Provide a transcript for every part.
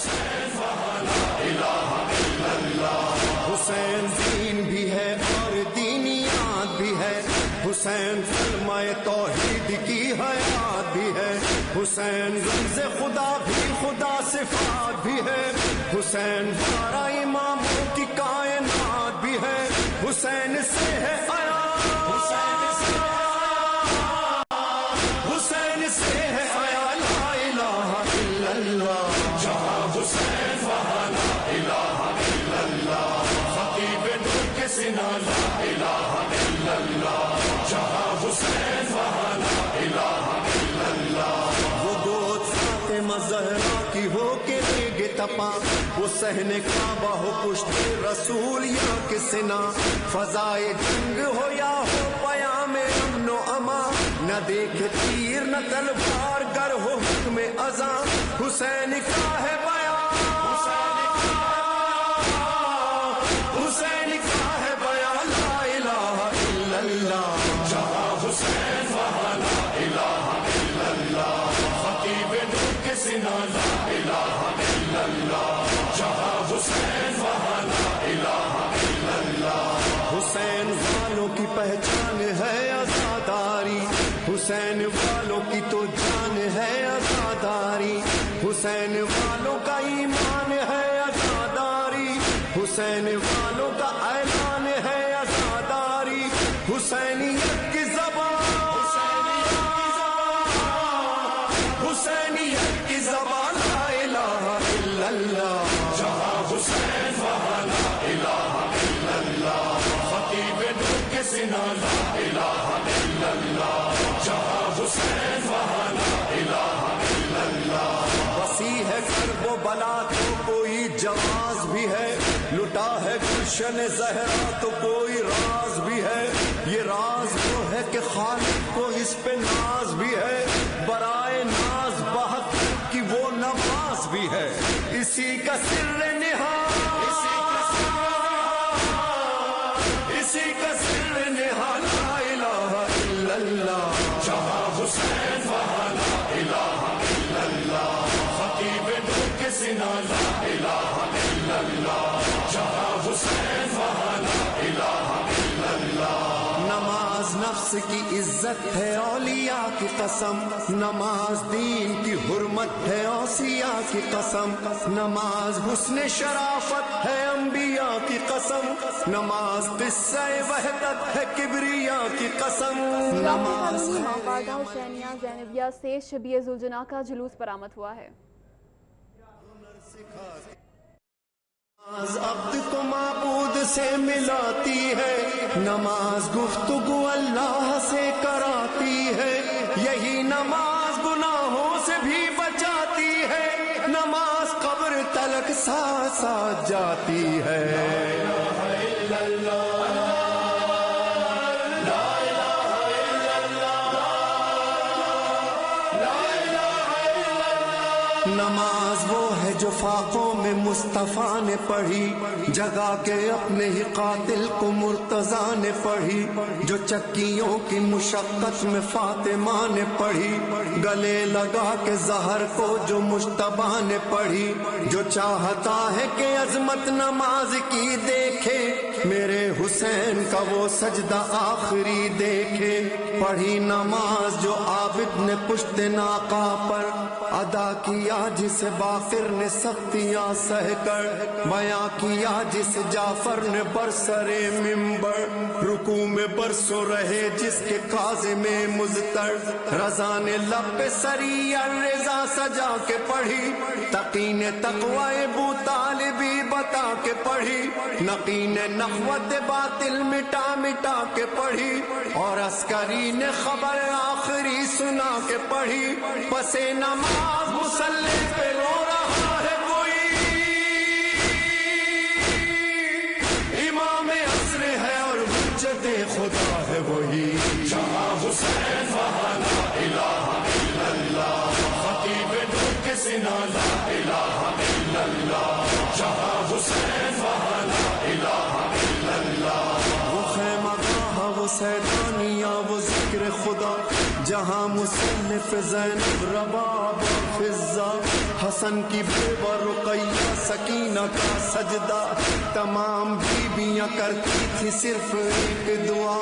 حسین وہاں لا الہ الا اللہ. حسین دین بھی ہے اور دینیات بھی ہے، حسین کلمہ توحید کی حیات بھی ہے، حسین رمز خدا بھی خدا صفات بھی ہے، حسین بارہ اماموں کی کائنات بھی ہے، حسین سے ہے حیات، حسین سے ہے حیات لا الہ الا اللہ. جہاں حسین وہاں لا الہ الا اللہ. خطیب نور کے سینہ لا الہ الا اللہ. جہاں حسین وہاں لا الہ الا اللہ. وہ گود فاطمہ زہرا کی ہو کے گے تپا، وہ صحن کعبہ ہو پشت رسول یا کسنا، فضائے جنگ ہو یا ہو پیام امن و اما، نہ دیکھے تیر نہ تلوار گر ہو حکم ازاں، حسین کا ہے بیان، حسین کا ہے بیان لا الہ الا اللہ. جہاں حسین وہاں لا الہ الا اللہ. خطیب نور کے سینہ لا الہ الا اللہ. جہاں حسین وہاں لا الہ الا اللہ. حسین والوں کی پہچان ہے عزاداری، حسین والوں کی تو جان ہے عزاداری، حسین والوں کا ایمان ہے عزاداری، حسین والوں کا اعلان ہے عزاداری، حسینیت کی زبان، حسینیت کی زبان لا الہ الا اللہ. جہاں حسین وہاں لا الہ الا اللہ. خطیب نور کے سینہ لا الہ الا اللہ. جہاں حسین وہاں لا الہ الا اللہ. وسیع ہے کرب و بلا تو کوئی جواز بھی ہے، لٹا ہے گلشن زہرا تو کوئی راز بھی ہے، یہ راز وہ ہے کہ خالق کو اس پہ ناز بھی ہے، برائے ناز بہت کی وہ نواز بھی ہے، اسی کا سر نہاد، اسی کا سر نہاد لا الہ الا اللہ. جہاں حسین وہاں لا الہ الا اللہ. خطیب نور کے سینہ لا الہ الا اللہ. جہاں حسین وہاں لا الہ الا اللہ. نماز نفس کی عزت ہے اولیاء کی قسم، نماز دین کی حرمت ہے اوصیاء کی قسم، نماز حسن شرافت ہے انبیاء کی قسم، نماز قصہ وحدت ہے کبریاء کی قسم. نماز ماں حسینیہ زینبیہ سے شبیہ ذوالجناح کا جلوس برآمد ہوا ہے. نماز عبد کو معبود سے ملاتی ہے، نماز گفتگو اللہ سے کراتی ہے، یہی نماز گناہوں سے بھی بچاتی ہے، نماز قبر تلک ساتھ ساتھ جاتی ہے. لا الہ الا اللہ. نماز وہ ہے جو فاقوں میں مصطفیٰ نے پڑھی، جگا کے اپنے ہی قاتل کو مرتضیٰ نے پڑھی، جو چکیوں کی مشقت میں فاطمہ نے پڑھی، گلے لگا کے زہر کو جو مجتبیٰ نے پڑھی، جو چاہتا ہے کہ عظمت نماز کی دیکھے، میرے حسین کا وہ سجدہ آخری دیکھے، پڑھی نماز جو عابد نے پشت ناقہ پر ادا کیا، جسے باقر نے سختیاں سہ کر بیاں کیا، جس جعفر نے برسر منبر رکوع میں برسوں رہے، جس کے کاظم میں مضطر رضا نے لب پہ سری الرضا سجا کے پڑھی، تقی نے تقوی ابو طالبی بتا کے پڑھی، نقی نے نخوت باطل مٹا مٹا کے پڑھی، اور عسکری نے خبر آخری سنا کے پڑھی. پس نماز مصلی پہ رو رہا ہے کوئی، امام عصر ہے اور حجت خدا ہے وہی. جہاں حسین وہاں لا الہ الا اللہ. خطیب نور کے سینہ لا الہ الا اللہ. جہاں حسین وہاں لا الہ الا اللہ. وہ خیمہ گاہ وہ سیدانیہ وہ ذکر خدا، جہاں مصنف زینب رباب فضہ حسن کی بیوہ رقیہ سکینہ کا سجدہ، تمام بیویاں کرتی تھی صرف ایک دعا،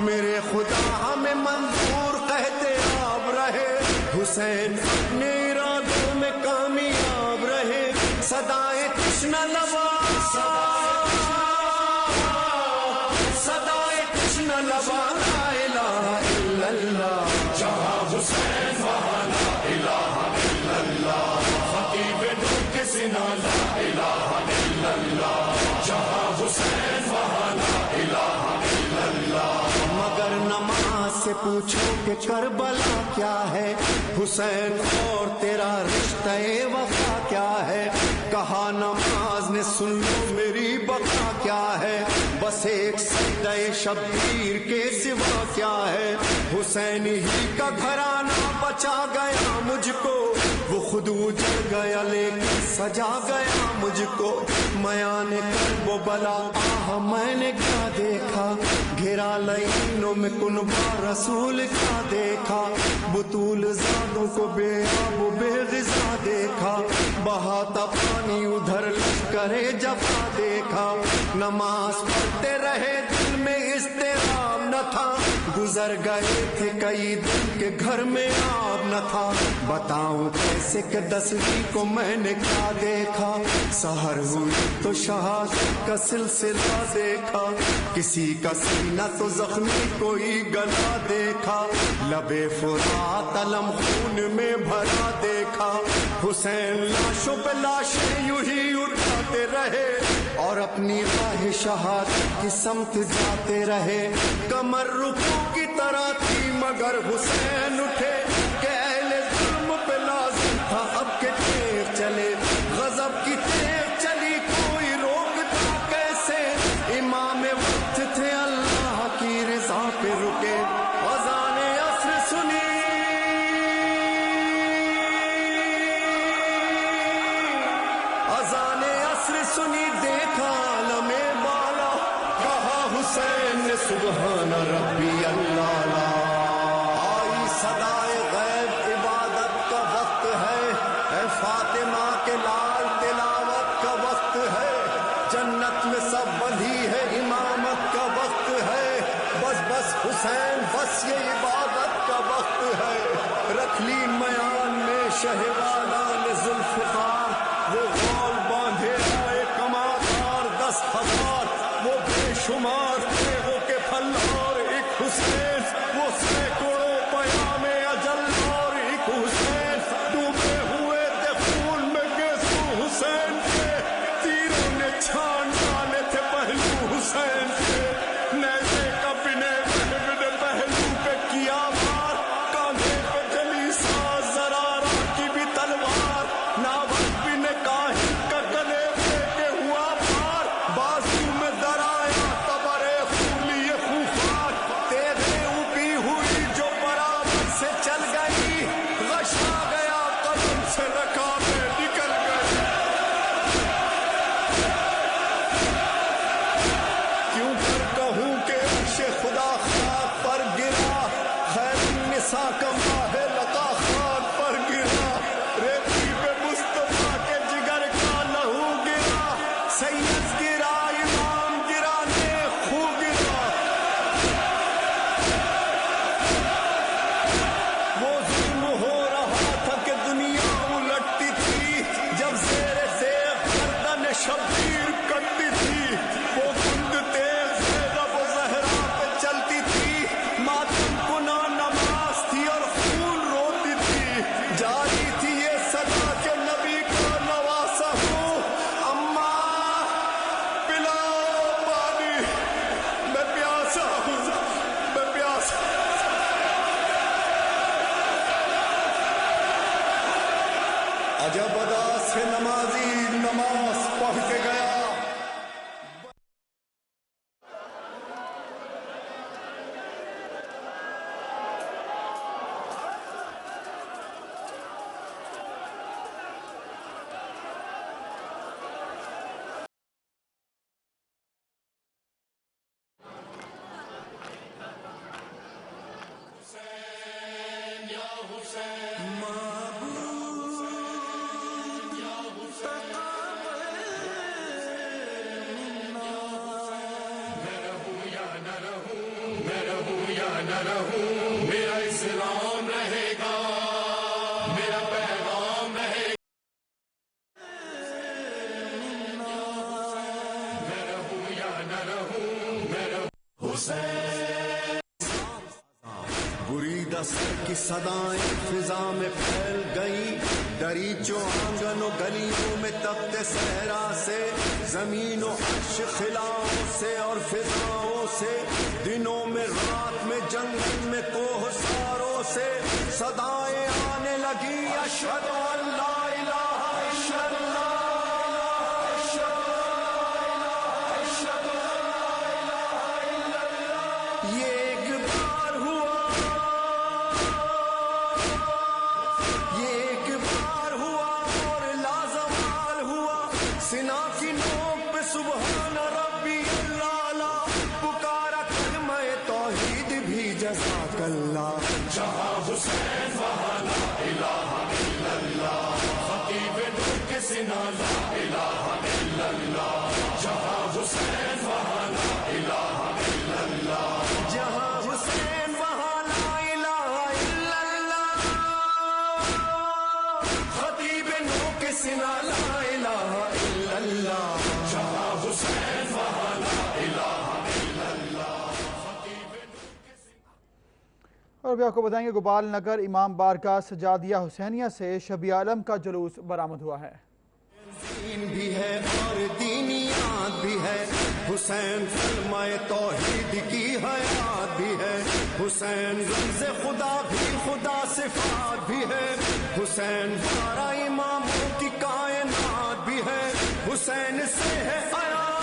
میرے خدا ہمیں منظور کہتے آپ رہے، حسین اپنے ارادوں میں کامیاب رہے، صدائے تشنہ لبا صدائے تشنہ لبا لا الہ الا اللہ، جہاں حسین وہاں لا الہ الا اللہ، خطیب نور کے سنا لا الہ الا اللہ، جہاں حسین وہاں لا الہ الا اللہ۔ مگر نماز سے پوچھو کہ کربلا کیا ہے، حسین اور تیرا رشتہ وفا کیا ہے، کہا نماز نے سن لو میری بقا کیا ہے، بس ایک سجدہ شبیر کے سوا کیا ہے، حسین ہی کا گھرانہ بچا گیا مجھ کو، وہ خود اجڑ گیا لیکن سجا گیا مجھ کو، میان کرب و بلا آہ میں نے کیا دیکھا، گھرا لائنوں میں کنبہ رسول کا دیکھا، بطول زادوں کو بے آب و بے غذا دیکھا، بہاتا پانی ادھر لشکر جفا دیکھا، نماز پڑھتے رہے دل میں اضطراب نہ تھا، گزر گئے تھے کئی دن کے گھر میں آب نہ تھا، بتاؤں کیسے کہ 10ویں کو میں نے کیا دیکھا، سحر ہوئی تو شہادت کا سلسلہ دیکھا، کسی کا سینہ تو زخمی کوئی گلا دیکھا، لبے فرات علم خون میں بھرا دیکھا، حسین لاشوں پہ لاشیں یوں ہی اٹھاتے رہے اور اپنی راہ شہادت کی سمت جاتے رہے، کمر رکوع کی طرح تھی مگر حسین اٹھے کہ اہل ظلم پہ لازم تھا اب کے تیر چلے، غضب کی تیر چلی کوئی روکتا کیسے، امام وقت تھے اللہ کی رضا پہ رکے، اذان عصر سنی اذان عصر سنی، دیکھا عالم بالا، کہا حسین نے سبحان ربی اللہ لا، آئی صدائے غیب عبادت کا وقت ہے، اے فاطمہ کے لال تلاوت کا وقت ہے، جنت میں سب بندھی ہے امامت کا وقت ہے، بس بس حسین بس یہ عبادت کا وقت ہے، رکھ لی میان میں شہوادان ذوالفقار، وہ غول باندھے آئے کمادار 10,000، وہ بے شمار تیغوں کے پھل اور ایک حسین، وہ سینکڑوں پیام اجل اور ایک حسین، ڈوبے ہوئے تھے خون میں گیسو حسین کے، تیروں نے چھان ڈالے تھے پہلو حسین کے، نیزے کا بنے بنے پہلو پہ کیا وار، کاندھے پہ جلی ساز زرارہ کی بھی تلوار، ناوک بن کاہن کا گلے پھینکے ہوا پار، بازو میں درایا تبرے خولی خوفار، تیرے اوپی ہوئی جو برابر سے چل گئی، غشا گیا قدم سے رکابیں نکل گئی، کیوں کر کہوں کہ عرش خدا خاک پر گرا، خیر النساء کا ماہ لقا خان پر گرا، ریتی پہ مصطفیٰ کے جگر کا لہو گرا، سید گرا امام گرا نیک خو گرا، وہ ظلم ہو رہا تھا کہ دنیا الٹتی تھی، جب زیر تیغ گردن شبیر کٹتی تھی، وہ گند تیز زینب و زہرا پہ چلتی تھی، ماتم کنا نماز تھی اور خون روتی تھی، جاری تھی یہ صدا کہ نبی کا نواسا ہوں، اماں پلاؤ پانی، میں پیاسا ہوں، میں پیاسا، عجب ادا سے نمازی نماز پڑھ کے گیا، حسین یا حسین، نہ رہوں میرا اسلام رہے گا میرا پیغام رہے گا میں رہوں یا نہ رہوں میں رہوں حسین بریدہ سر کی صدائیں فضا میں پھیل گئی ڈری جو آنگن و گلیوں میں تپتے صحرا سے زمین و عرش خلاؤں سے اور فضاؤں سے دنوں میں رات میں جنگل میں کوہ ساروں سے صدائیں آنے لگی اشہد ان لا الہ الا اللہ یہ ایک بار ہوا یہ ایک بار ہوا اور لازوال ہوا سنا کی نوک پہ سبحان ربی اللہ پکارا کلمہ توحید بھی جزاک اللہ جہاں حسین وہاں لا الہ الا اللہ خطیب نور کے سنا لا الہ الا اللہ جہاں حسین وہاں لا الہ الا اللہ جہاں حسین وہاں لا الہ الا اللہ خطیب نو کے سنا لا الہ الا اللہ جہاں حسین وہاں لا الہ الا اللہ اور ابھی آپ کو بتائیں گے گوپال نگر امام بارگاہ سجادیہ حسینیہ سے شبیہ عالم کا جلوس برآمد ہوا ہے دین بھی ہے اور دینیات بھی ہے حسین کلمہ توحید کی حیات بھی ہے حسین رمز خدا بھی خدا صفات بھی ہے حسین بارہ اماموں کی کائنات بھی ہے حسین سے ہے حیات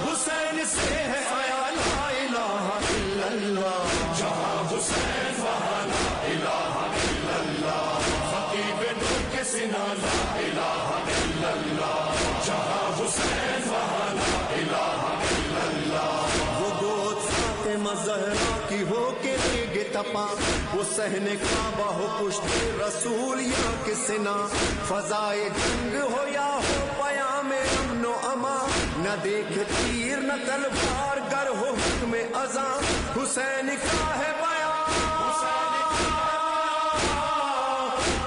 حسین سے ہے حیات لا الہ الا اللہ جہاں حسین وہاں لا الہ الا اللہ خطیب نور کے سنا لا الہ الا اللہ جہاں حسین وہاں لا الہ الا اللہ وہ گود فاطمہ زہرا کی ہو کے ریگ تپا وہ صحن کعبہ ہو پشت رسول یا کے سنا فضائے جنگ ہو یا ہو پیام امن و اما نہ دیکھے تیر نہ تلوار گر ہو حکم ازاں حسین کا ہے بیان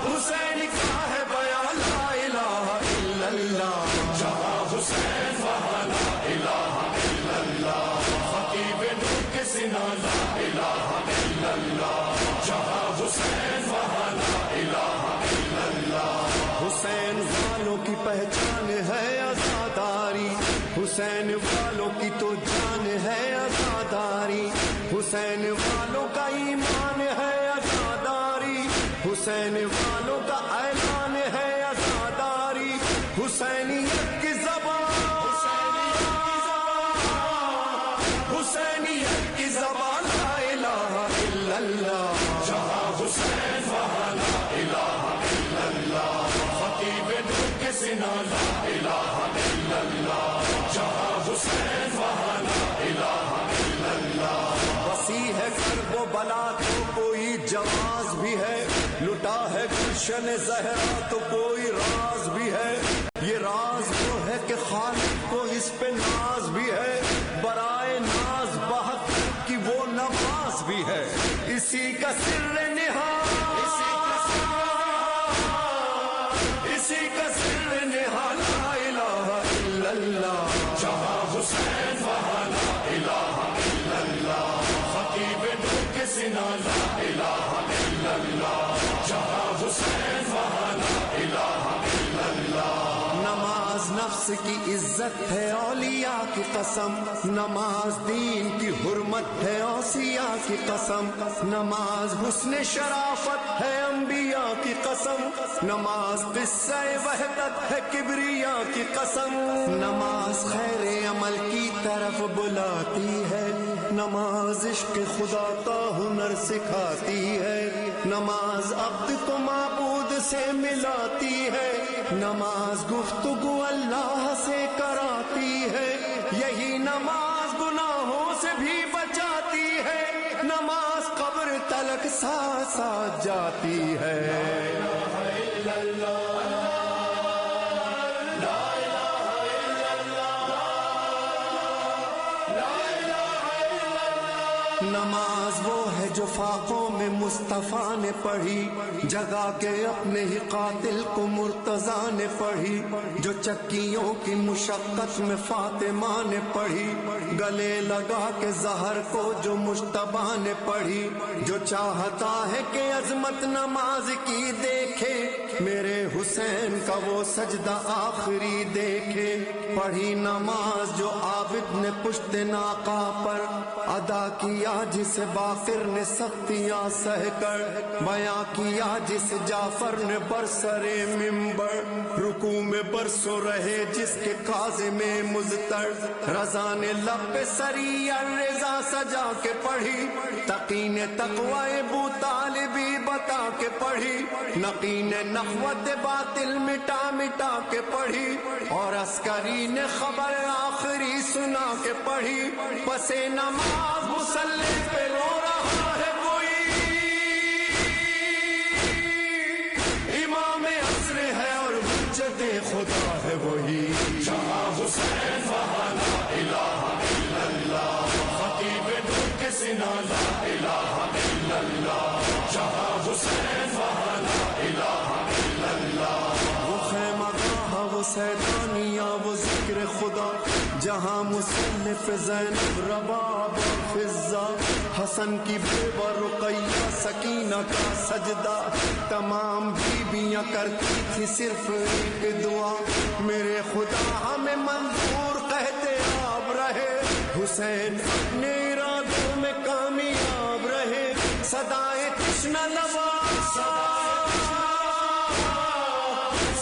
حسین کا ہے بیان لا الہ الا اللہ جہاں حسین وہاں لا الہ الا اللہ خطیب نور کے سنا لا الہ الا اللہ جہاں حسین وہاں لا الہ الا اللہ حسین والوں کی پہچان ہے عزاداری حسین والوں کی تو جان ہے عزاداری حسین والوں کا ایمان ہے عزاداری حسین والوں کا اعلان ہے عزاداری حسینیت کی زبان حسینیت کی زبان لا الہ الا اللہ جہاں حسین وہاں لا الہ الا اللہ خطیب نور کے سنا لا الہ الا اللہ جہاں حسین وہاں لا الہ الا اللہ وسیع ہے کرب و بلا تو کوئی جواز بھی ہے لٹا ہے گلشن زہرا تو کوئی راز بھی ہے یہ راز وہ ہے کہ خالق کو اس پہ ناز بھی ہے برائے ناز بہت کی وہ نواز بھی ہے اسی کا سر نہاد اسی کا سر نہاد لا الہ الا اللہ جہاں حسین وہاں لا الہ الا اللہ خطیب نور کے سنا لا الہ الا اللہ جہاں حسین وہاں لا الہ الا اللہ نماز نفس کی عزت ہے اولیاء کی قسم نماز دین کی حرمت ہے اوصیاء کی قسم نماز حسن شرافت ہے انبیاء کی قسم نماز قصہ وحدت ہے کبریا کی قسم نماز خیر عمل کی طرف بلاتی ہے نماز عشق خدا کا ہنر سکھاتی ہے نماز عبد کو معبود سے ملاتی ہے نماز گفتگو اللہ سے کراتی ہے یہی نماز گناہوں سے بھی بچاتی ہے نماز قبر تلک ساتھ ساتھ جاتی ہے فاقوں میں مصطفیٰ نے پڑھی، جگا کے اپنے ہی قاتل کو مرتضیٰ نے پڑھی، جو چکیوں کی مشقت میں فاطمہ نے پڑھی، گلے لگا کے زہر کو جو مجتبیٰ نے پڑھی، جو چاہتا ہے کہ عظمت نماز کی دیکھے، میرے حسین کا وہ سجدہ آخری دیکھے، پڑھی نماز جو عابد نے پشت ناقہ پر ادا کیا، جسے باقر نے سختیاں سہ کر بیاں کیا، جس جعفر نے برسر منبر رکوع میں برسوں رہے، جس کے کاظم میں مضطر رضا نے لب پہ سری الرضا سجا کے پڑھی، تقی نے تقوی ابو طالبی بتا کے پڑھی، نقی نے نخوت باطل مٹا مٹا کے پڑھی، اور عسکری نے خبر آخری سنا کے پڑھی، پس نماز مصلی پہ رو رہا ہے کوئی، امام عصر ہے اور حجت خدا ہے وہی، جہاں حسین وہاں لا الہ الا اللہ، خطیب نور کے سنا لا الہ الا اللہ، جہاں حسین وہاں لا الہ الا اللہ، وہ خیمہ گاہ وہ سیدانیہ وہ ذکر خدا، جہاں مصنف زینب رباب اور فضہ، حسن کی بیوہ رقیہ سکینہ کا سجدہ، تمام بیویاں کرتی تھی صرف ایک دعا، میرے خدا ہمیں منظور کہتے آپ رہے، حسین اپنے ارادوں میں کامیاب رہے، صدائے تشنہ لبا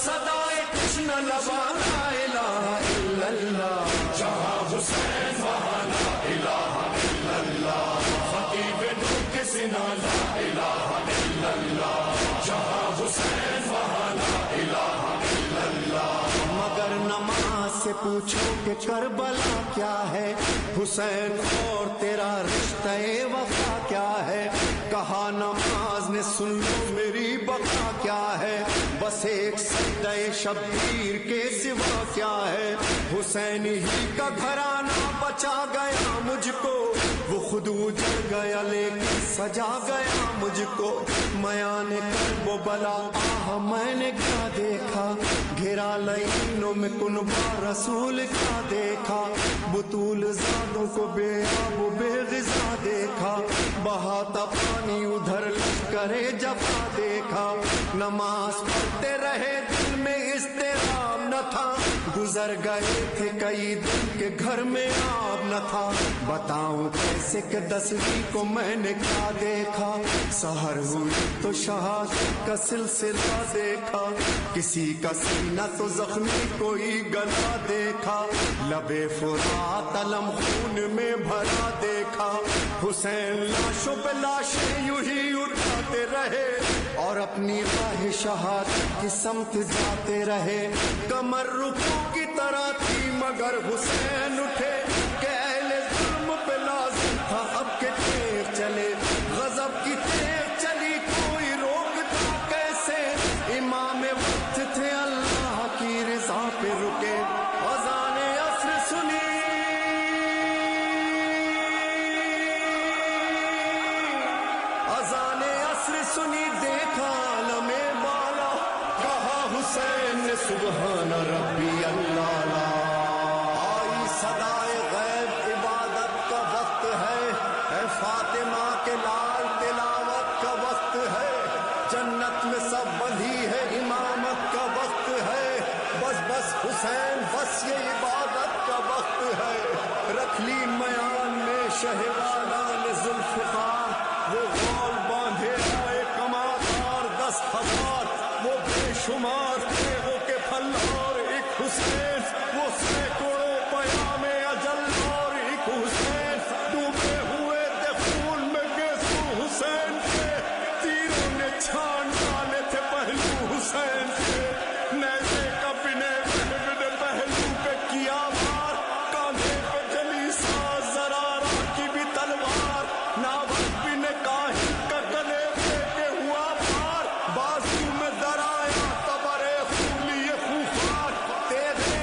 صدائے تشنہ لبا لا الہ الا اللہ، جہاں حسین وہاں لا الہ الا اللہ، خطیب نور کے سنا لا الہ الا اللہ، جہاں حسین وہاں لا الہ الا اللہ، مگر نماز سے پوچھو کہ کربلا کیا ہے، حسین اور تیرا رشتہ وفا کیا ہے، کہا نماز نے سن لو میری بقا کیا ہے، بس ایک سجدہ شبیر کے سوا کیا ہے، حسین ہی کا گھرانہ بچا گیا مجھ کو، وہ خود اجڑ گیا لیکن سجا گیا مجھ کو، میان کرب و بلا آہ میں نے کیا دیکھا، گھرا لینوں میں کنبہ رسول کا دیکھا، بطول زادوں کو بے آب و بے غذا دیکھا، بہاتا پانی ادھر لشکر جفا دیکھا، نماز پڑھتے رہے دل میں اضطراب نہ تھا، گزر گئے تھے کئی دن کے گھر میں آب نہ تھا، بتاؤں کیسے کہ 10ویں کو میں نے کیا دیکھا، سحر ہوئی تو شہادت کا سلسلہ دیکھا، کسی کا سینہ تو زخمی کوئی گلا دیکھا، لبے فرات علم خون میں بھرا دیکھا، حسین لاشوں پہ لاشیں یوں ہی اٹھاتے رہے، اور اپنی راہ شہادت کی سمت جاتے رہے، کمر رکوع کی طرح تھی مگر حسین اٹھے، کہ اہل ظلم پہ لازم تھا اب کے تیر چلے، غضب کی تیر چلی کوئی روکتا کیسے، امام وقت تھے اللہ کی رضا پہ رکے، اذان عصر سنی اذان عصر سنی، دیکھا عالم بالا، کہا حسین نے سبحان ربی اللہ لا، آئی صدائے غیب عبادت کا وقت ہے، اے فاطمہ کے لال تلاوت کا وقت ہے، جنت میں سب بندھی ہے امامت کا وقت ہے، بس بس حسین بس یہ عبادت کا وقت ہے، رکھ لی میان میں شہوالان ذوالفقار، وہ غول باندھے آئے کماکار 10,000، وہ بے شمار تیغوں کے پھل اور ایک حسین، وہ سینکڑوں پیام اجل اور ایک حسین، ڈوبے ہوئے تھے خون میں گیسو حسین کے، تیروں نے چھان ڈالے تھے پہلو حسین کے، نیزے کا بنے بنے پہلو پہ کیا وار، کاندھے پہ جلی ساز زرارہ کی بھی تلوار، ناوک بن کاہن کا گلے پہ کے ہوا پار، بازو میں درایا تبر خولی خوفار، تیرے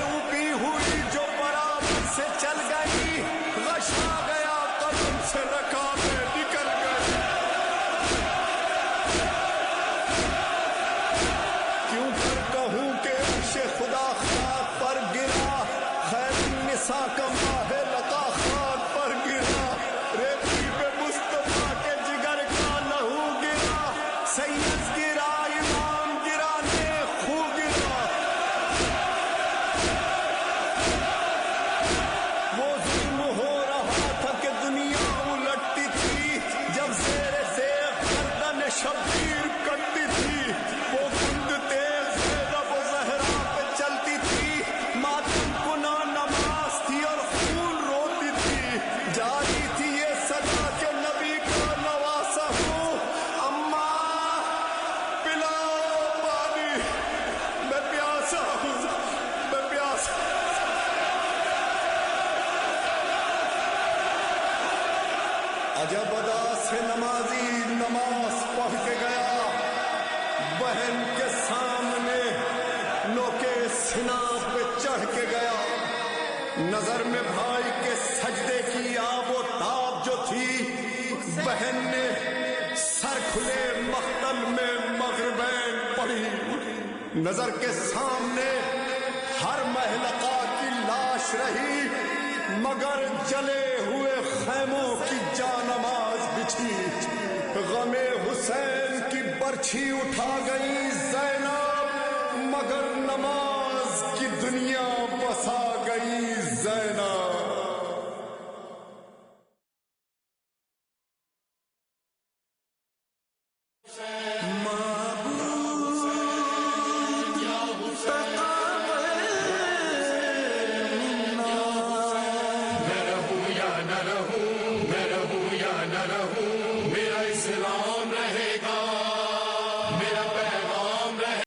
عیسیٰ کا ماہ لقا خان پر گرا، ریتی پہ مصطفیٰ کے جگر کا لہو گرا، سید گرا امام گرا نیک خو گرا، وہ ظلم ہو رہا تھا کہ دنیا الٹتی تھی، جب زیر زیغ گردن شبیر کٹتی تھی، وہ گند تیز زینب و زہرا پہ چلتی تھی، ماتم کنا نماز تھی اور خون روتی تھی، جاری تھی یہ صدا کہ نبی کا نواسا ہوں، اماں پلاؤ پانی، میں پیاسا ہوں، میں پیاسا ہوں۔ عجب ادا سے نمازی نماز پڑھ کے گیا، بہن کے سامنے نوکے سنا پہ چڑھ کے گیا، نظر میں بھائی کے سجدے کی آب و تاب جو تھی، بہن نے سر کھلے مقتل میں مغربین پڑھی، نظر کے سامنے ہر محلقہ کی لاش رہی، مگر جلے ہوئے خیموں کی جانماز بچھی، غم حسین کی برچھی اٹھا گئی زینب، مگر نماز کی دنیا بسا گئی زینب۔ میں رہوں یا نہ رہوں، میں رہوں یا نہ رہوں، میرا اسلام رہے گا، میرا پیغام رہے گا۔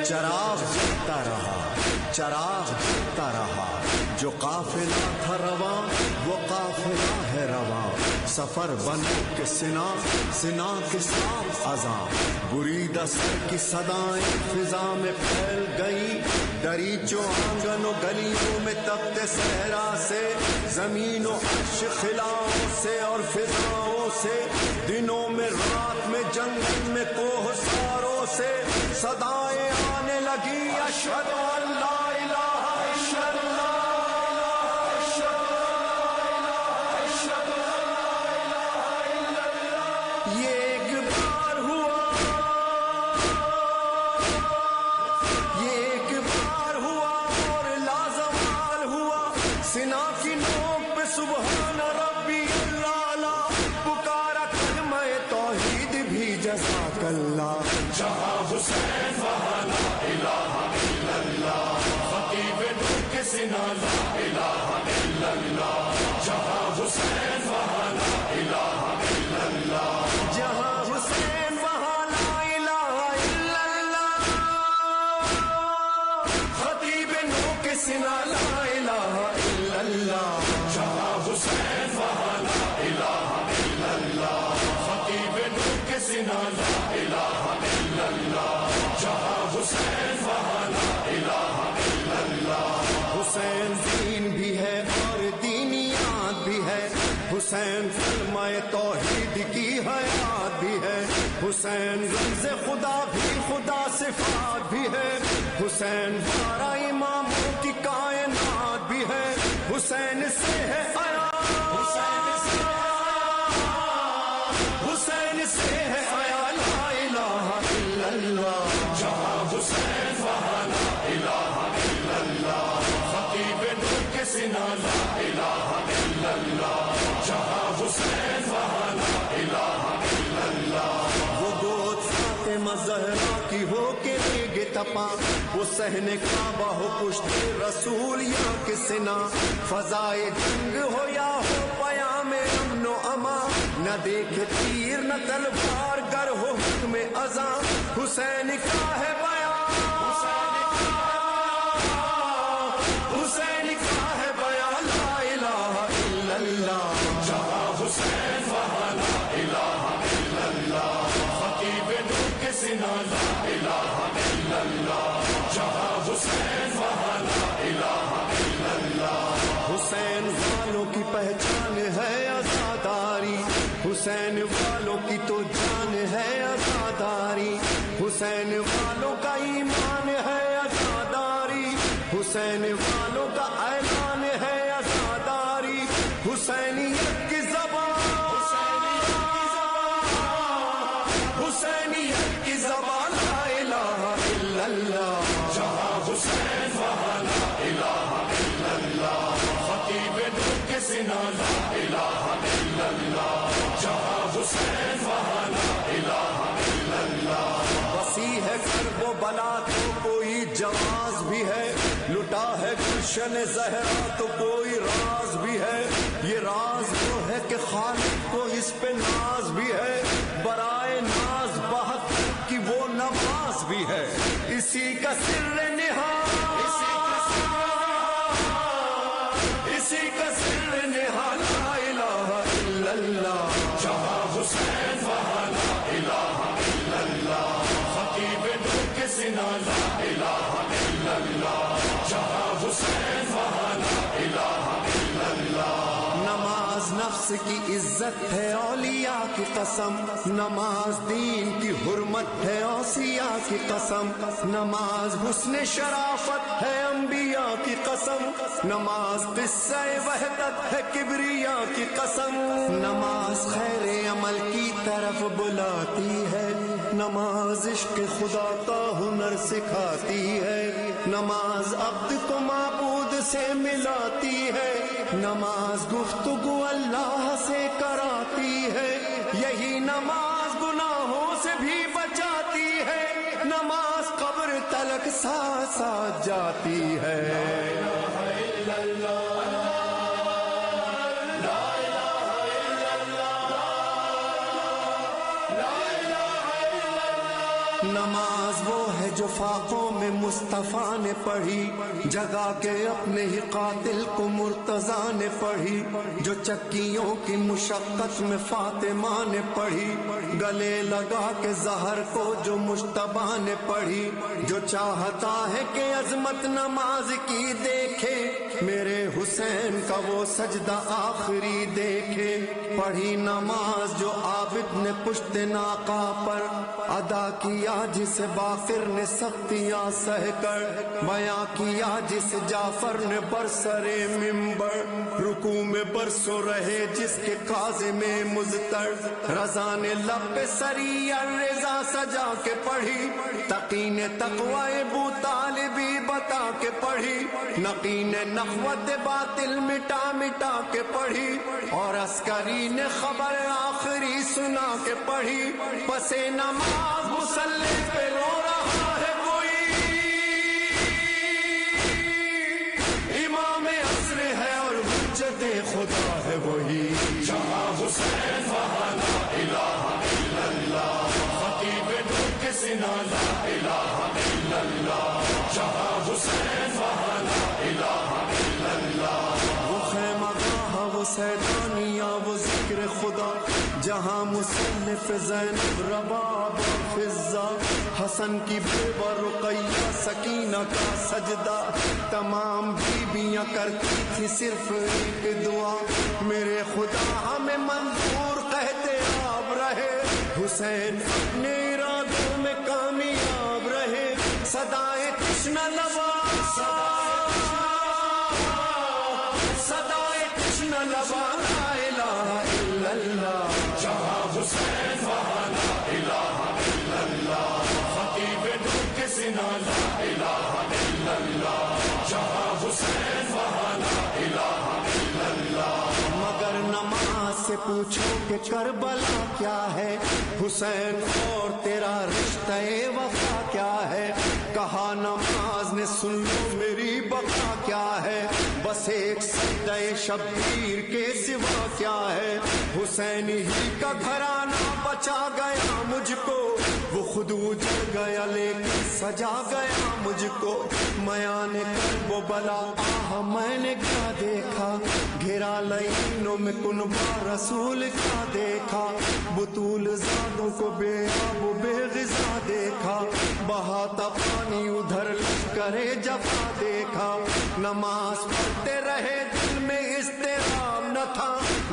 چراغ جلتا رہا، چراغ جلتا رہا، جو قافلہ تھا رواں وہ قافلہ ہے رواں، سفر بنو کے سنا، سنا کے ساتھ اذاں، بریدہ سر کی صدائیں فضا میں پھیل گئی، دریچوں آنگن و گلیوں میں تپتے صحرا سے، زمین و عرش خلاؤں سے اور فضاؤں سے، دنوں میں رات میں جنگل میں کوہ ساروں سے، صدائیں آنے لگی اشہد ان لا الہ الا اللہ، یہ ایک بار ہوا، یہ ایک بار ہوا اور لازوال ہوا، سنا کی نوک پہ سبحان ربی اللہ، پکارا کلمہ توحید بھی جزاک اللہ، جہاں حسین وہاں لا الہ الا اللہ، خطیب نور کے سنا لا الہ الا اللہ، جہاں حسین وہاں لا الہ الا اللہ، جہاں حسین وہاں لا الہ الا اللہ، خطیب نو کے سنا لا الہ الا اللہ، جہاں حسین وہاں لا الہ الا اللہ، خطیب نور کے سنا لا الہ الا اللہ، جہاں حسین وہاں لا الہ الا اللہ۔ حسین دین بھی ہے اور دینیات بھی ہے، حسین کلمہ توحید کی حیات بھی ہے، حسین رمز خدا بھی خدا صفات بھی ہے، حسین بارہ اماموں کی کائنات بھی ہے، حسین سے ہے حیا، حسین سے ہے حیا، حسین سے ہے حیا لا الہ الا اللہ، جہاں حسین وہاں لا الہ الا اللہ، خطیب نور کے سنا لا الہ الا اللہ، جہاں حسین وہاں لا الہ الا اللہ۔ وہ گود فاطمہ زہرا کی ہو کے ریگ تپا، وہ صحن کعبہ ہو پشت رسول یا کے سنا، فضائے جنگ ہو یا ہو پیام امن و اما، نہ دیکھے تیر نہ تلوار گر ہو حکم ازاں، حسین کا ہے بیان، حسین کا ہے بیان لا الہ الا اللہ، جہاں حسین وہاں لا الہ الا اللہ، خطیب نور کے سنا لا الہ الا اللہ، جہاں حسین وہاں لا الہ حسین والوں کی تو جان ہے عزاداری، حسین والوں کا ایمان ہے عزاداری، حسین والوں کا اعلان ہے عزاداری، حسینیت کی زبان، حسینیت کی زبان لا الہ الا اللہ، جہاں حسین وہاں لا الہ الا اللہ، خطیب نور کے سنا لا الہ الا اللہ، جہاں حسین وہاں لا الہ الا اللہ، وسیع ہے کرب و بلا تو کوئی جواز بھی ہے، لٹا ہے گلشن زہرا تو کوئی راز بھی ہے، یہ راز وہ ہے کہ خالق کو اس پہ ناز بھی ہے، برائے ناز بہت کی وہ نماز بھی ہے، اسی کا سر نہاد، اسی کا سر نہاد لا الہ الا اللہ، جہاں حسین وہاں لا الہ الا اللہ، خطیب نور کے سنا لا الہ الا اللہ، جہاں حسین وہاں لا الہ الا اللہ، نماز نفس کی عزت ہے اولیاء کی قسم، نماز دین کی حرمت ہے اوصیاء کی قسم، نماز حسن شرافت ہے انبیاء کی قسم، نماز قصہ وحدت ہے کبریاء کی قسم، نماز خیر عمل کی طرف بلاتی ہے، نماز عشق خدا کا ہنر سکھاتی ہے، نماز عبد کو معبود سے ملاتی ہے، نماز گفتگو اللہ سے کراتی ہے، یہی نماز گناہوں سے بھی بچاتی ہے، نماز قبر تلک ساتھ ساتھ جاتی ہے، نماز وہ ہے جو فاقوں میں مصطفیٰ نے پڑھی، جگا کے اپنے ہی قاتل کو مرتضیٰ نے پڑھی، جو چکیوں کی مشقت میں فاطمہ نے پڑھی، گلے لگا کے زہر کو جو مجتبیٰ نے پڑھی، جو چاہتا ہے کہ عظمت نماز کی دیکھے، میرے حسین کا وہ سجدہ آخری دیکھے، پڑھی نماز جو عابد نے پشت ناقہ پر ادا کیا، جس باقر نے سختیاں سہ کر بیاں کیا، جس جعفر نے برسر منبر رکوع میں برسوں رہے، جس کے کاظم مضطر رضا نے لب پہ سری الرضا سجا کے پڑھی، تقی نے تقوی ابو طالبی بتا کے پڑھی، نقی نے نخوت باطل مٹا مٹا کے پڑھی، اور عسکری نے خبر آخری سنا کے پڑھی، پس نماز مصلی پہ رو رہا ہے کوئی، امام عصر ہے اور حجت خدا ہے وہی، جہاں حسین وہاں لا الہ الا اللہ، خطیب نور کے سنا لا الہ الا اللہ، جہاں حسین وہاں لا الہ الا اللہ، وہ خیمہ گاہ وہ سیدانیہ وہ ذکر خدا، جہاں مصنف زینب رباب فضہ، حسن کی بیوہ رقیہ سکینہ کا سجدہ، تمام بیویاں کرتی تھی صرف ایک دعا، میرے خدا ہمیں منظور کہتے آپ رہے، حسین اپنے ارادوں میں کامیاب رہے، صدائے تشنہ لبا، صدائے تشنہ لبا لا الہ الا اللہ، جہاں حسین وہاں لا الہ الا اللہ، خطیب نور کے سنا لا الہ الا اللہ، جہاں حسین وہاں لا الہ الا اللہ، مگر نماز سے پوچھو کہ کربلا کیا ہے، حسین اور تیرا رشتہ وفا کیا ہے، کہا نماز نے سن لو میری بقا کیا ہے، بس ایک سجدہ شبیر کے سوا کیا ہے، حسین ہی کا گھرانہ بچا گیا مجھ کو، وہ خود اجڑ گیا لیکن سجا گیا مجھ کو، میاں نے کرب و بلا آہ میں نے کیا دیکھا، گھرا لعینوں میں کنبہ رسول کا دیکھا، بطول زادوں کو بے آب و بے غذا دیکھا، بہاتا پانی ادھر لشکرے جفا دیکھا، نماز پڑھتے رہے دل میں اضطراب نہ تھا,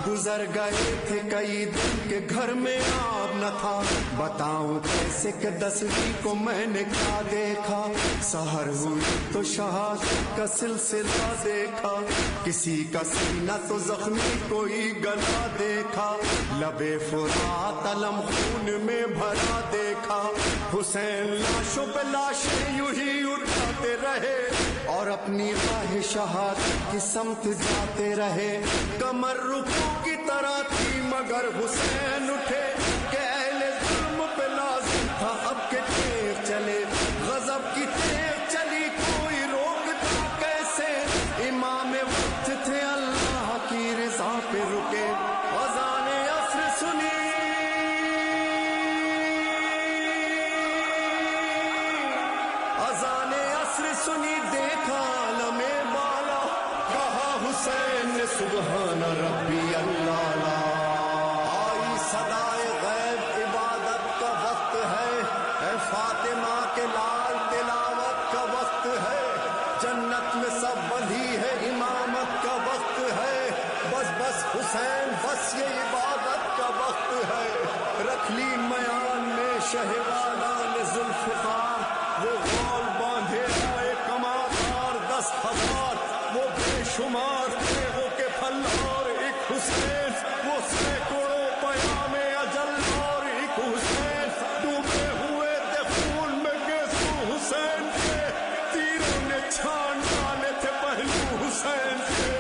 گزر گئے تھے کئی دن کے گھر میں آب نہ تھا. بتاؤں کیسے کہ 10ویں کو میں نے کیا دیکھا, سحر ہوئی تو شہادت کا سلسلہ دیکھا, کسی کا سینہ تو زخمی کوئی گلا دیکھا, لبے فرات علم خون میں بھرا دیکھا. حسین لاشوں پہ لاشیں یوں ہی اٹھاتے رہے اور اپنی راہ شہادت کی سمت جاتے رہے. کمر رکوع کی طرح تھی مگر حسین اٹھے کہ اہل ظلم پہ لازم تھا اب کے تیغ چلے. غضب کی تیغ چلی کوئی روکتا کیسے, امام وقت تھے اللہ کی رضا پہ رکے. اذان عصر سنی, اذان عصر سنی, دیکھا عالم بالا, کہا حسین نے سبحان ربی اللہ لا. آئی صدائے غیب, عبادت کا وقت ہے, اے فاطمہ کے لال تلاوت کا وقت ہے. جنت میں سب بندھی ہے, امامت کا وقت ہے. بس بس حسین بس, یہ عبادت کا وقت ہے. رکھ لی میان میں شہوالا نے ذوالفقار, وہ غول باندھے آئے کماندار 10,000, وہ بے شمار تیغوں کے پھل اور ایک حسین, وہ سینکڑوں پیام اجل اور ایک حسین. ڈوبے ہوئے تھے خون میں گیسو حسین کے, تیروں نے چھان ڈالے تھے پہلو حسین کے.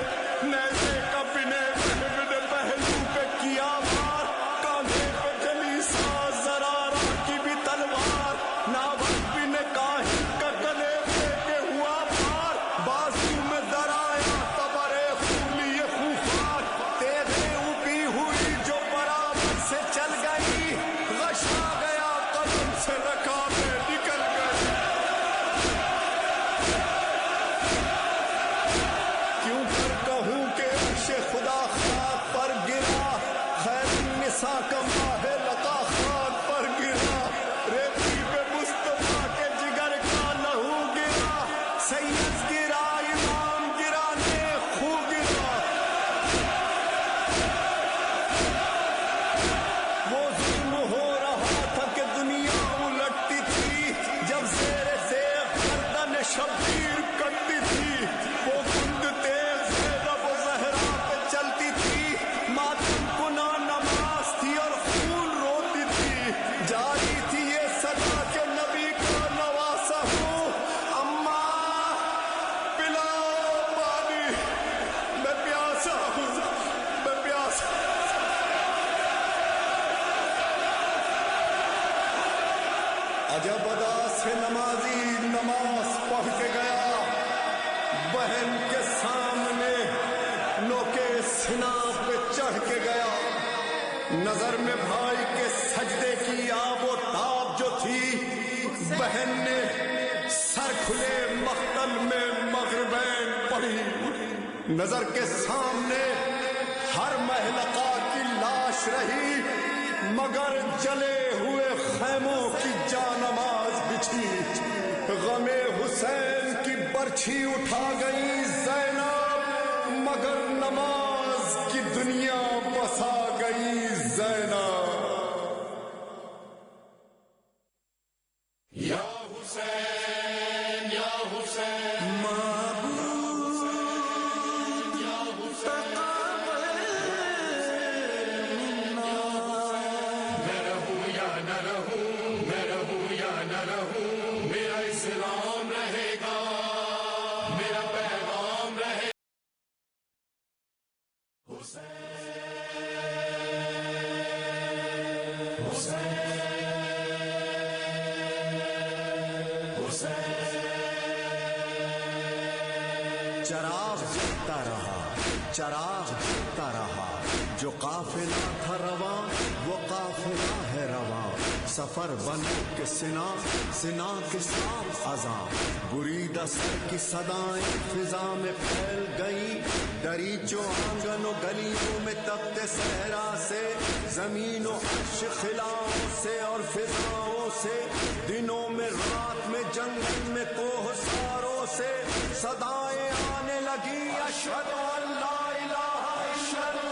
نیزے کا بنے بنے پہلو پہ کیا وار, کاندھے پہ جلی ساز زرارہ کی بھی تلوار. ناوک بن کاہن کا گلے پہ کے ہوا پار, بازو میں درایا تبرے خولی خوفار. تیغیں اپی ہوئی جو برابر سے چل گئی, غشا گیا قدم سے رکابیں نکل گئی. کیوں کر کہوں کہ عرش خدا خاک پر گرا, خیر النساء کا ماہ لقا خاک پر گرا. ریتی پہ مصطفیٰ کے جگر کا لہو گرا, سید گرا, امام گرا, نیک خو گرا. وہ ظلم ہو رہا تھا کہ دنیا الٹتی تھی, جب زیر تیغ گردن شبیر کٹتی تھی. وہ گند تیغ زینب و زہرا پہ چلتی تھی, ماتم کنا نماز تھی اور خون روتی تھی. جاری تھی یہ صدا کہ نبی کا نواسا ہوں, اماں پلاؤ پانی, میں پیاسا ہوں, میں پیاسا. عجب ادا سے نمازی نماز پڑھ کے گیا, بہن کے سامنے نوکے سنا پہ چڑھ کے گیا. نظر میں بھائی کے سجدے کی آب و تاب جو تھی, بہن نے سر کھلے مقتل میں مغربین پڑھی. نظر کے سامنے ہر محلقہ کی لاش رہی, مگر جلے ہوئے خیموں کی جانماز بچھی. غم حسین کی برچھی اٹھا گئی زینب, مگر نماز کی دنیا بسا گئی زینب. یا حسین یا حسین میں رہوں یا نہ رہوں, میں رہوں یا نہ رہوں, میرا اسلام رہے گا, میرا پیغام رہے گا. چراغ جلتا رہا, چراغ جلتا رہا, جو قافلہ تھا رواں وہ قافلہ ہے رواں. سفر بنو کے سنا, سنا کے ساتھ اذاں, بریدہ سر کی صدائیں فضا میں پھیل گئی. دریچوں آنگن و گلیوں میں تپتے صحرا سے, زمین و عرش خلاؤں سے اور فضاؤں سے, دنوں میں رات میں جنگل میں کوہساروں سے صدائیں آنے لگی. اشہد ان لا الہ الا اللہ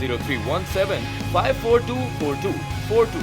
0317 5424242।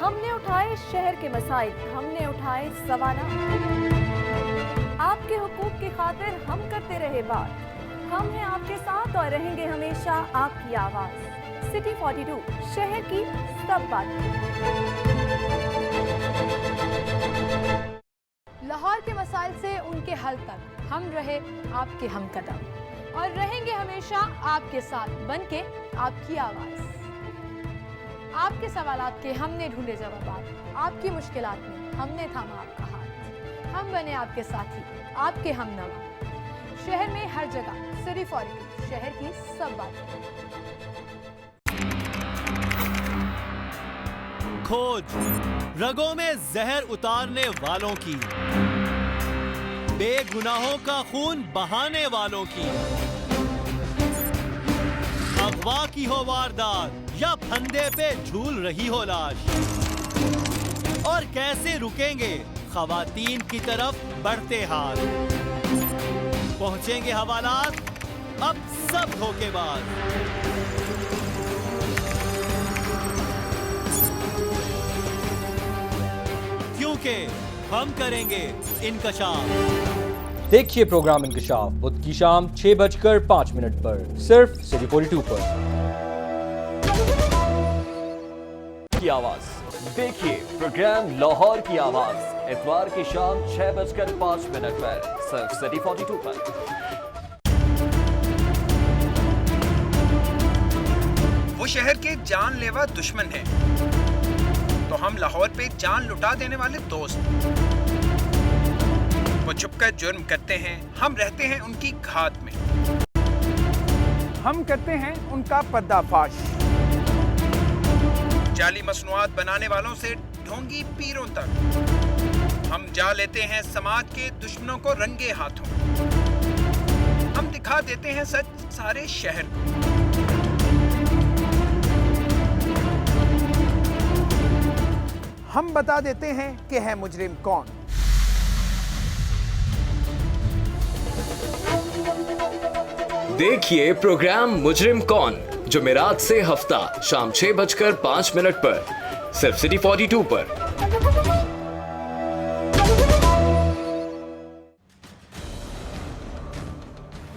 ہم نے اٹھائے شہر کے مسائل، ہم نے اٹھائے سوالات، آپ کے حقوق کی خاطر ہم کرتے رہے بات، ہم ہیں آپ کے ساتھ اور رہیں گے ہمیشہ آپ کی آواز۔ سٹی 42 شہر کی سب باتیں۔ لاہور کے مسائل سے ان کے حل تک ہم رہے آپ کے ہم قدم اور رہیں گے ہمیشہ آپ کے ساتھ بن کے آپ کی آواز۔ آپ کے سوالات کے ہم نے ڈھونڈے جوابات، آپ کی مشکلات میں ہم نے تھاما آپ کا ہاتھ، ہم بنے آپ کے ساتھی، آپ کے ہم نوا۔ شہر میں ہر جگہ سٹی 42 شہر کی سب باتیں۔ کھوج رگوں میں زہر اتارنے والوں کی، بے گناہوں کا خون بہانے والوں کی، اغوا کی ہو واردات یا پھندے پہ جھول رہی ہو لاش، اور کیسے رکیں گے خواتین کی طرف بڑھتے ہاتھ، پہنچیں گے حوالات اب سب دھوکے باز۔ کیونکہ ہم کریں گے انکشاف۔ دیکھیے پروگرام انکشاف بدھ کی شام 6:05 پر صرف سٹی 42 پر۔ کی آواز دیکھیے پروگرام لاہور کی آواز اتوار کی شام 6:05 پر صرف سٹی 42 پر۔ وہ شہر کے جان لیوا دشمن ہیں تو ہم لاہور پہ جان لٹا دینے والے دوست۔ وہ چھپ کر جرم کرتے ہیں، ہم رہتے ہیں ان کی گھات میں، ہم کرتے ہیں ان کا پردہ فاش۔ جعلی مصنوعات بنانے والوں سے ڈھونگی پیروں تک ہم جا لیتے ہیں سماج کے دشمنوں کو رنگے ہاتھوں۔ ہم دکھا دیتے ہیں سچ سارے شہر کو۔ ہم بتا دیتے ہیں کہ ہے مجرم کون۔ دیکھیے پروگرام مجرم کون جمعرات سے ہفتہ شام 6:05 پر صرف سٹی 42 پر۔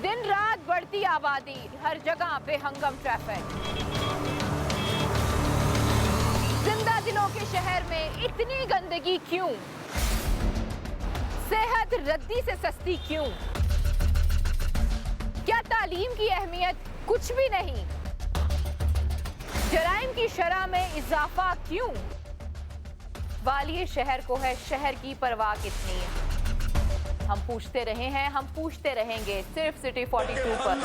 دن رات بڑھتی آبادی، ہر جگہ بے ہنگم ٹریفک، زندہ دلوں کے شہر میں اتنی گندگی کیوں؟ صحت ردی سے سستی کیوں؟ کیا تعلیم کی اہمیت کچھ بھی نہیں؟ جرائم کی شرح میں اضافہ کیوں؟ والی شہر کو ہے شہر کی پرواہ کتنی؟ ہم پوچھتے رہے ہیں، ہم پوچھتے رہیں گے صرف سٹی 42 پر۔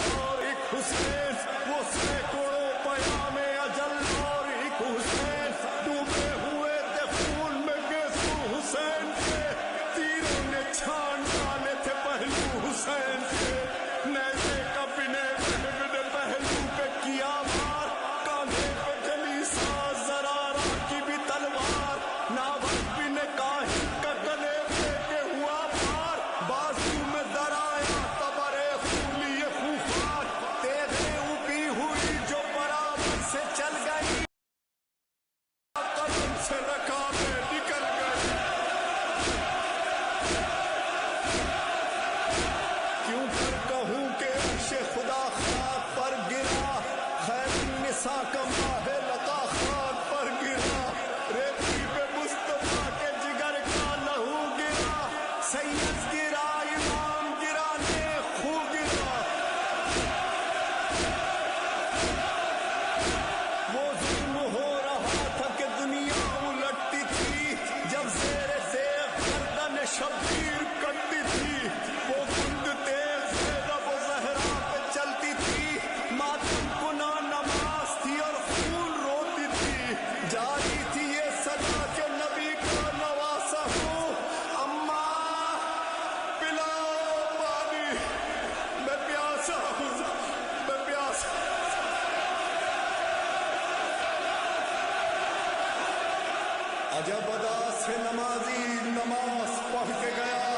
عجب ادا سے نمازی نماز پڑھ کے گیا،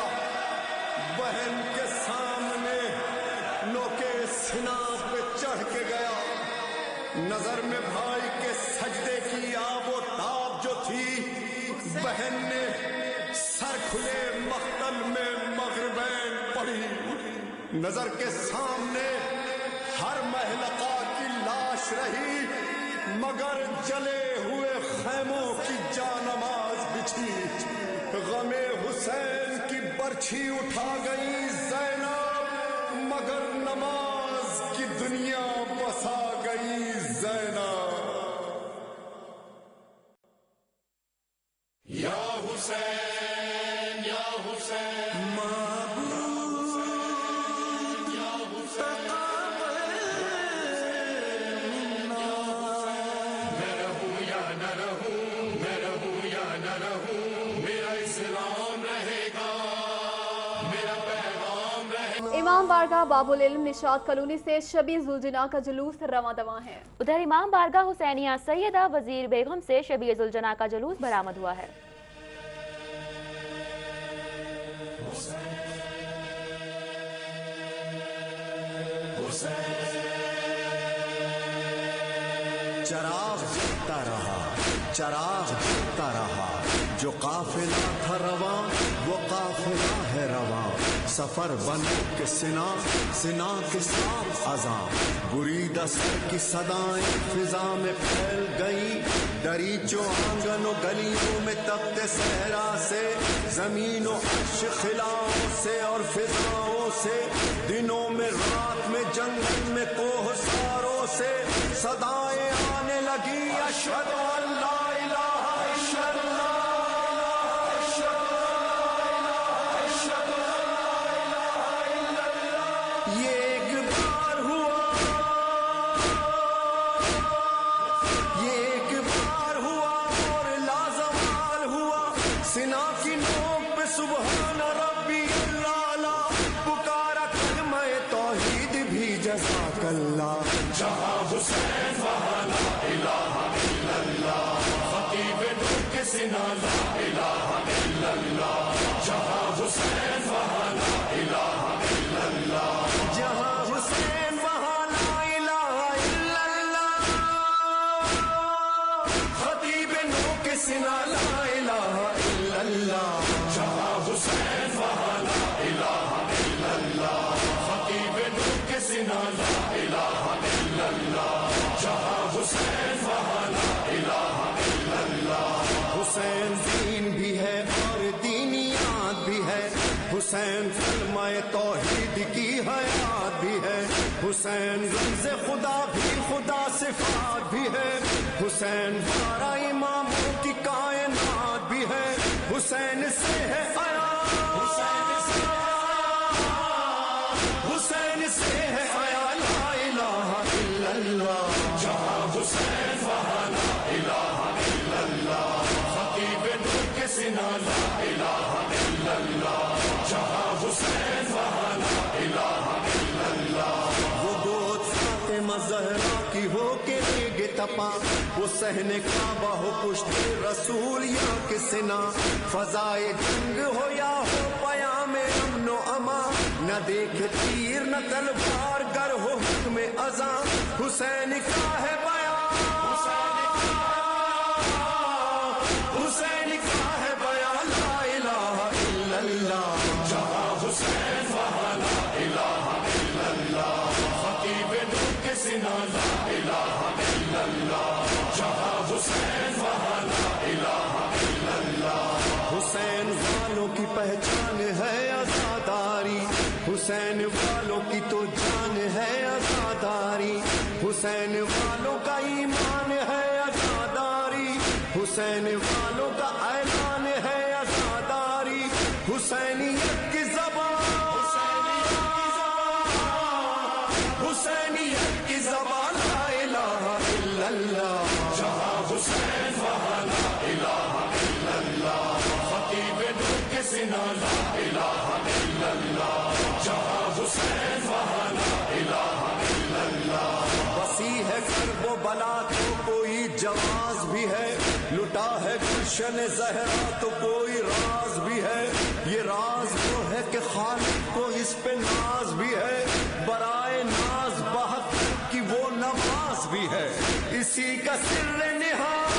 بہن کے سامنے نوکے سنا پہ چڑھ کے گیا، نظر میں بھائی کے سجدے کی آب و تاب جو تھی بہن نے سر کھلے مقتل میں مغربین پڑی. نظر کے سامنے ہر مہلکہ کی لاش رہی مگر جلے ہوئے خیموں کی جانماز بچھی. غم حسین کی برچھی اٹھا گئی زینب مگر نماز کی دنیا بسا گئی زینب. یا حسین یا حسین امام بارگاہ باب العلم نشاط کالونی سے شبی ذوالجناح کا جلوس رواں دواں ہے. ادھر امام بارگاہ حسینیہ سیدہ وزیر بیگم سے شبی ذوالجناح کا جلوس برآمد ہوا ہے. چراغ جلتا رہا چراغ جلتا رہا جو قافلہ تھا رواں وہ قافلہ ہے رواں. سفر بنا کے سنا سنا کے ساتھ اذاں برید اثر کی صدائیں فضا میں پھیل گئی. دریچوں آنگن و گلیوں میں تپتے صحرا سے زمین و عرش خلاؤں سے اور فضاؤں سے دنوں میں رات میں جنگل میں کوہساروں سے صدائیں آنے لگی. اشہد ان لا الہ الا اللہ سنا کی نوک پہ سبحان ربی اللہ پکارا کلمہ توحید بھی جزاک اللہ. جہاں حسین وہاں لا الہ الا اللہ خطیب نور کے سنا لا الہ الا اللہ. جہاں حسین وہاں لا الہ الا اللہ جہاں حسین وہاں لا الہ الا اللہ خطیب نور کے سنا لا الہ اللہ. جہاں حسین وہاں لا الہ الا اللہ خطیب نور کے سنا لا الہ الا اللہ. جہاں حسین وہاں لا الہ الا اللہ. حسین دین بھی ہے اور دینیات بھی ہے. حسین کلمہ توحید کی حیات بھی ہے. حسین رمز خدا بھی خدا صفات بھی ہے. حسین بارہ اماموں کی کائنات بھی ہے. حسین سے ہے حیات حسین سے ہے حیات لا الہ الا اللہ. جہاں حسین وہاں لا الہ الا اللہ خطیب نور کے سنا لا الہ الا اللہ. جہاں حسین وہاں لا الہ الا اللہ. وہ گود فاطمہ زہرا کی ہو کے ریگ تپا وہ صحن کعبہ ہو پشت رسول یا کسنا فضائے جنگ ہو یا ہو پیام امن و امان نہ دیکھ تیر نہ تلوار گر ہو حکم اذاں حسین کا ہے بیان حسین کا ہے بیان لا الہ الا اللہ. جہاں حسین وہاں لا الہ الا اللہ خطیب نور کے سنا لا الہ الا اللہ. جہاں حسین وہاں لا الہ الا اللہ. حسین والوں کی پہچان ہے عزاداری حسین والوں کی تو جان ہے عزاداری. حسین والوں کا ایمان ہے عزاداری. حسین والوں کا اعلان ہے عزاداری. حسینیت کی زبان حسینیت کی زبان لا الہ الا اللہ. جہاں حسین وہاں لا الہ الا اللہ خطیب نور کے سنا لا الہ الا اللہ. جہاں حسین وہاں لا الہ الا اللہ. بسی ہے کرب و بلا تو کوئی جواز بھی ہے. لٹا ہے گلشن زہرا تو کوئی راز بھی ہے. یہ راز وہ ہے کہ خالق کو اس پہ ناز بھی ہے. برائے ناز بحق کی وہ نواز بھی ہے. اسی کا سر نہاد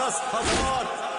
10,000,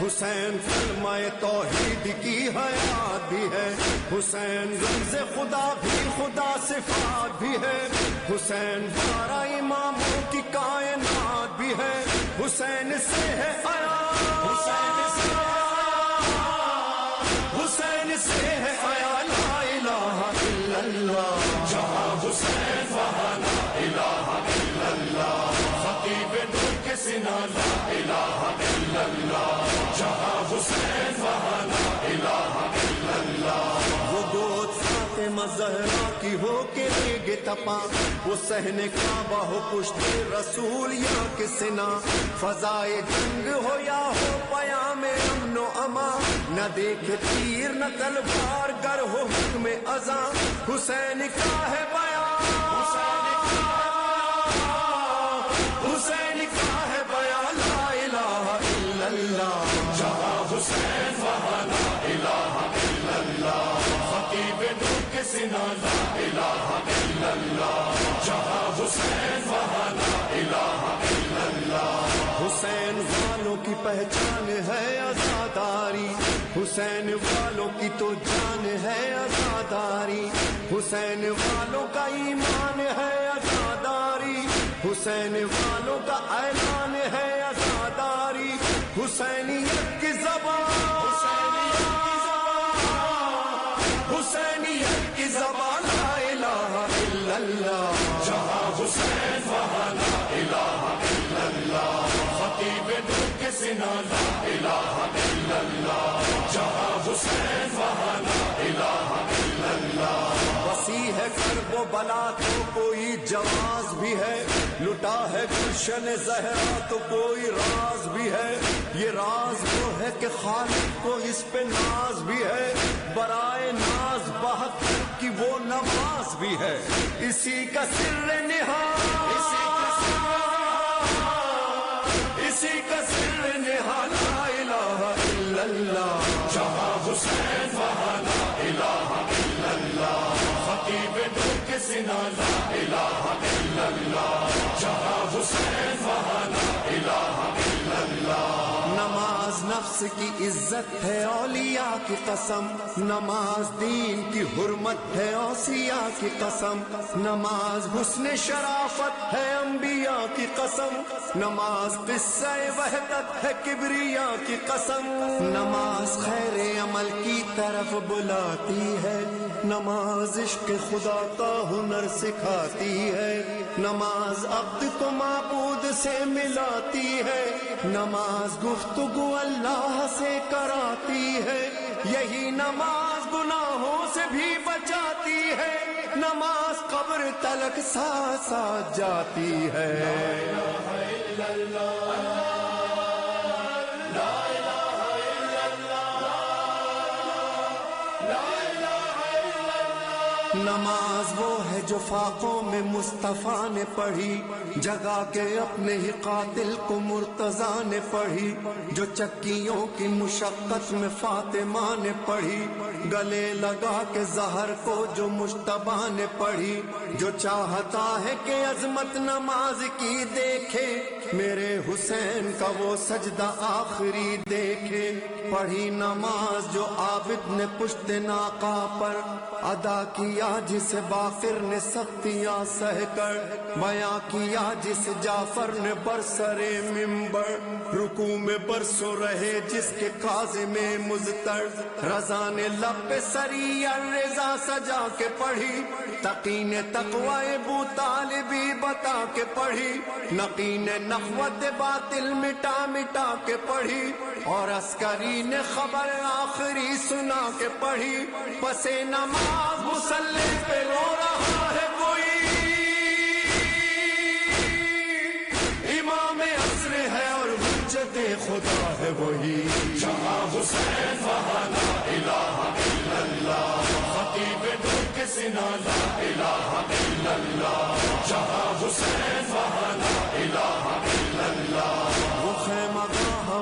حسین کلمہ توحید کی حیات بھی ہے، حسین رمز خدا بھی خدا صفات بھی ہے، حسین بارہ اماموں کی کائنات بھی ہے، حسین سے ہے حیات، حسین سے ہے حیات، لا الہ الا اللہ، جہاں حسین وہاں لا الہ الا اللہ، خطیب نور کے سینہ لا الہ الا اللہ، جہاں حسین وہاں لا الہ الا اللہ، وہ گود فاطمہ زہرا کی ہو کے ریگ تپا، وہ صحن کعبہ ہو پشت رسول یا کسنا، فضائے جنگ ہو یا ہو پیام امن و امان، نہ دیکھے تیر نہ تلوار گر ہو حکم ازاں، حسین کا ہے بیان، حسین کا ہے بیان، لا الہ الا اللہ، جہاں حسین وہاں لا الہ الا اللہ، خطیب نور کے سینہ لا الہ الا اللہ، جہاں حسین وہاں لا الہ الا اللہ، حسین والوں کی پہچان ہے عزاداری، حسین والوں کی تو جان ہے عزاداری، حسین والوں کا ایمان ہے عزاداری، حسین والوں کا اعلان ہے عزاداری، حسینیت کی زبان، حسینیت کی زبان، لا الہ الا اللہ، جہاں حسین وہاں لا الہ الا اللہ، خطیب نور کے سینہ لا الہ الا اللہ، جہاں حسین وہاں لا الہ الا اللہ، وسیع ہے کرب و بلا تو کوئی جواز بھی ہے، لٹا ہے گلشن زہرا تو کوئی راز بھی ہے، یہ راز وہ ہے کہ خالق کو اس پہ ناز بھی ہے، برائے ناز بہتر کی وہ نماز بھی ہے، اسی کا سر نہاد، اسی کا سر نہاد، لا الہ الا اللہ، جہاں حسین وہاں لا الہ الا اللہ، خطیب نور کے سینہ لا الہ الا اللہ، جہاں حسین وہاں لا الہ الا اللہ، نماز نفس کی عزت ہے اولیاء کی قسم، نماز دین کی حرمت ہے اوصیاء کی قسم، نماز حسن شرافت ہے انبیاء کی قسم، نماز قصہ وحدت ہے کبریا کی قسم، نماز خیر عمل کی طرف بلاتی ہے، نماز عشق خدا کا ہنر سکھاتی ہے، نماز عبد کو معبود سے ملاتی ہے، نماز گفتگو اللہ سے کراتی ہے، یہی نماز گناہوں سے بھی بچاتی ہے، نماز قبر تلک ساتھ ساتھ جاتی ہے، نماز وہ ہے جو فاقوں میں مصطفیٰ نے پڑھی، جگا کے اپنے ہی قاتل کو مرتضیٰ نے پڑھی، جو چکیوں کی مشقت میں فاطمہ نے پڑھی، گلے لگا کے زہر کو جو مجتبیٰ نے پڑھی، جو چاہتا ہے کہ عظمت نماز کی دیکھے، میرے حسین کا وہ سجدہ آخری دیکھے، پڑھی نماز جو عابد نے پشت ناقہ پر ادا کیا، جسے باقر نے سختیاں سہ کر بیاں کیا، جس جعفر نے برسر منبر رکوع میں برسوں رہے، جس کے کاظم مضطر رضا نے لب پہ سری الرضا سجا کے پڑھی، تقی نے تقوی ابو طالبی بتا کے پڑھی، نقی نے نخوت باطل مٹا مٹا کے پڑھی، اور عسکری نے خبر آخری سنا کے پڑھی، پس نماز مصلی پہ رو رہا ہے کوئی، امام عصر ہے اور حجت خدا ہے وہی، جہاں حسین وہاں لا الہ الا اللہ، خطیب نور کے سینہ لا الہ الا اللہ، جہاں حسین وہاں لا الہ الا اللہ، وہ خیمہ گاہ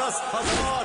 10,000,